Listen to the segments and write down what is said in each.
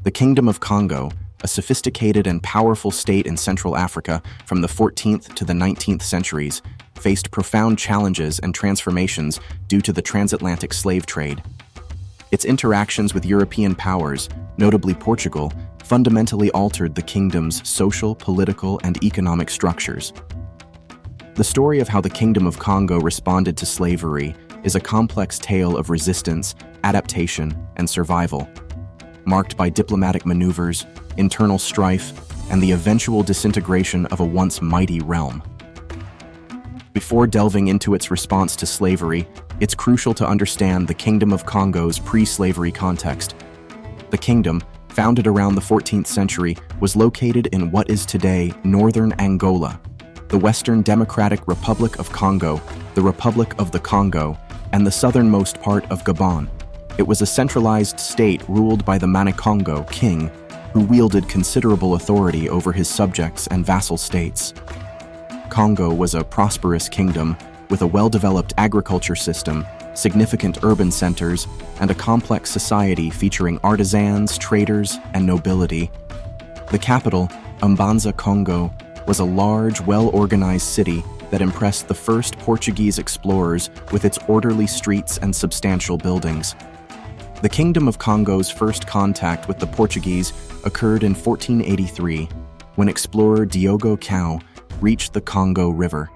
The Kingdom of Congo, a sophisticated and powerful state in Central Africa from the 14th to the 19th centuries, faced profound challenges and transformations due to the transatlantic slave trade. Its interactions with European powers, notably Portugal, fundamentally altered the kingdom's social, political, and economic structures. The story of how the Kingdom of Congo responded to slavery is a complex tale of resistance, adaptation, and survival, marked by diplomatic maneuvers, internal strife, and the eventual disintegration of a once mighty realm. Before delving into its response to slavery, it's crucial to understand the Kingdom of Congo's pre-slavery context. The kingdom, founded around the 14th century, was located in what is today northern Angola, the Western Democratic Republic of Congo, the Republic of the Congo, and the southernmost part of Gabon. It was a centralized state ruled by the Manikongo king, who wielded considerable authority over his subjects and vassal states. Congo was a prosperous kingdom with a well-developed agriculture system, significant urban centers, and a complex society featuring artisans, traders, and nobility. The capital, Mbanza, Congo, was a large, well-organized city that impressed the first Portuguese explorers with its orderly streets and substantial buildings. The Kingdom of Congo's first contact with the Portuguese occurred in 1483, when explorer Diogo Cao reached the Congo River.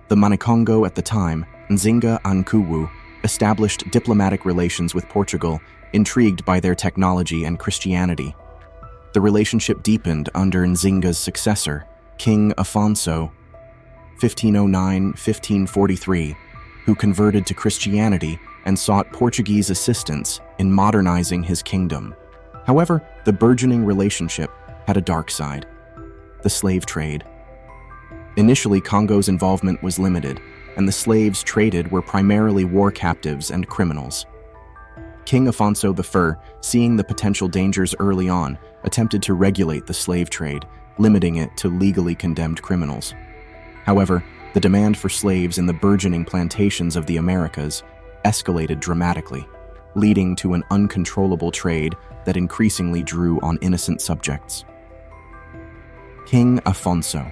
The Manikongo at the time, Nzinga Ankuwu, established diplomatic relations with Portugal, intrigued by their technology and Christianity. The relationship deepened under Nzinga's successor, King Afonso, 1509-1543, who converted to Christianity and sought Portuguese assistance in modernizing his kingdom. However, the burgeoning relationship had a dark side: the slave trade. Initially, Congo's involvement was limited, and the slaves traded were primarily war captives and criminals. King Afonso I, seeing the potential dangers early on, attempted to regulate the slave trade, limiting it to legally condemned criminals. However, the demand for slaves in the burgeoning plantations of the Americas escalated dramatically, leading to an uncontrollable trade that increasingly drew on innocent subjects. King Afonso.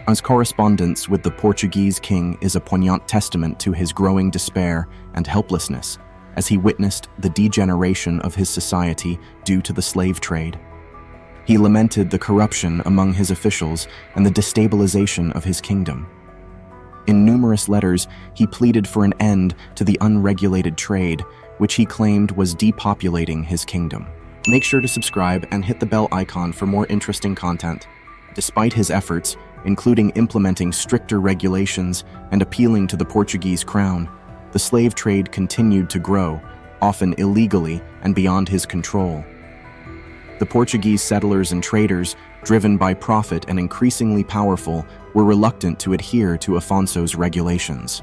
His correspondence with the Portuguese king is a poignant testament to his growing despair and helplessness as he witnessed the degeneration of his society due to the slave trade. He lamented the corruption among his officials and the destabilization of his kingdom. In numerous letters, he pleaded for an end to the unregulated trade, which he claimed was depopulating his kingdom. Make sure to subscribe and hit the bell icon for more interesting content. Despite his efforts, including implementing stricter regulations and appealing to the Portuguese crown, the slave trade continued to grow, often illegally and beyond his control. The Portuguese settlers and traders, driven by profit and increasingly powerful, were reluctant to adhere to Afonso's regulations.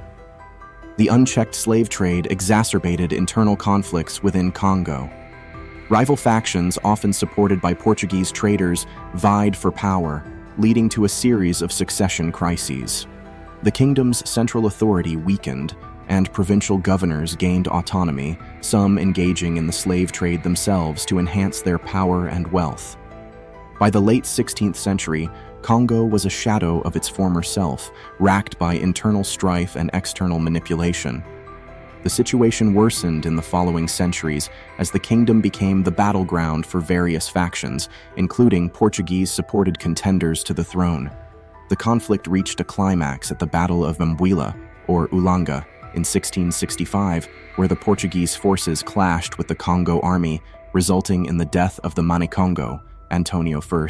The unchecked slave trade exacerbated internal conflicts within Congo. Rival factions, often supported by Portuguese traders, vied for power, leading to a series of succession crises. The kingdom's central authority weakened, and provincial governors gained autonomy, some engaging in the slave trade themselves to enhance their power and wealth. By the late 16th century, Congo was a shadow of its former self, racked by internal strife and external manipulation. The situation worsened in the following centuries as the kingdom became the battleground for various factions, including Portuguese-supported contenders to the throne. The conflict reached a climax at the Battle of Mbwila, or Ulanga, in 1665, where the Portuguese forces clashed with the Congo army, resulting in the death of the Manikongo, Antonio I.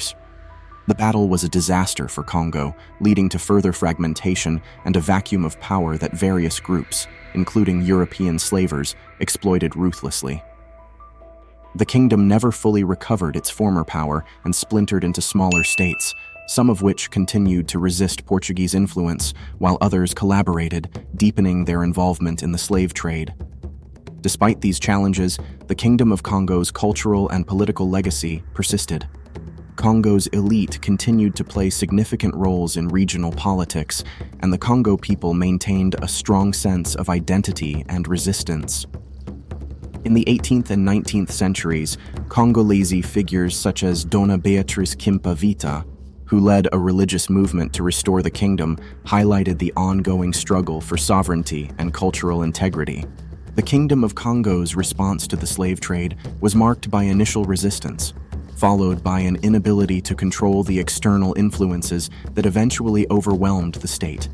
The battle was a disaster for Congo, leading to further fragmentation and a vacuum of power that various groups, including European slavers, exploited ruthlessly. The kingdom never fully recovered its former power and splintered into smaller states, some of which continued to resist Portuguese influence, while others collaborated, deepening their involvement in the slave trade. Despite these challenges, the Kingdom of Congo's cultural and political legacy persisted. Congo's elite continued to play significant roles in regional politics, and the Congo people maintained a strong sense of identity and resistance. In the 18th and 19th centuries, Congolese figures such as Dona Beatriz Kimpa Vita, who led a religious movement to restore the kingdom, highlighted the ongoing struggle for sovereignty and cultural integrity. The Kingdom of Kongo's response to the slave trade was marked by initial resistance, followed by an inability to control the external influences that eventually overwhelmed the state.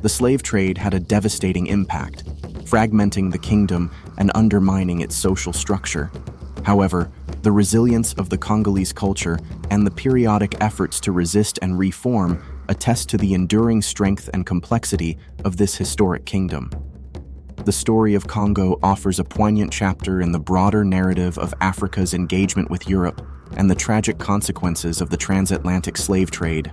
The slave trade had a devastating impact, fragmenting the kingdom and undermining its social structure. However, the resilience of the Congolese culture and the periodic efforts to resist and reform attest to the enduring strength and complexity of this historic kingdom. The story of Congo offers a poignant chapter in the broader narrative of Africa's engagement with Europe and the tragic consequences of the transatlantic slave trade.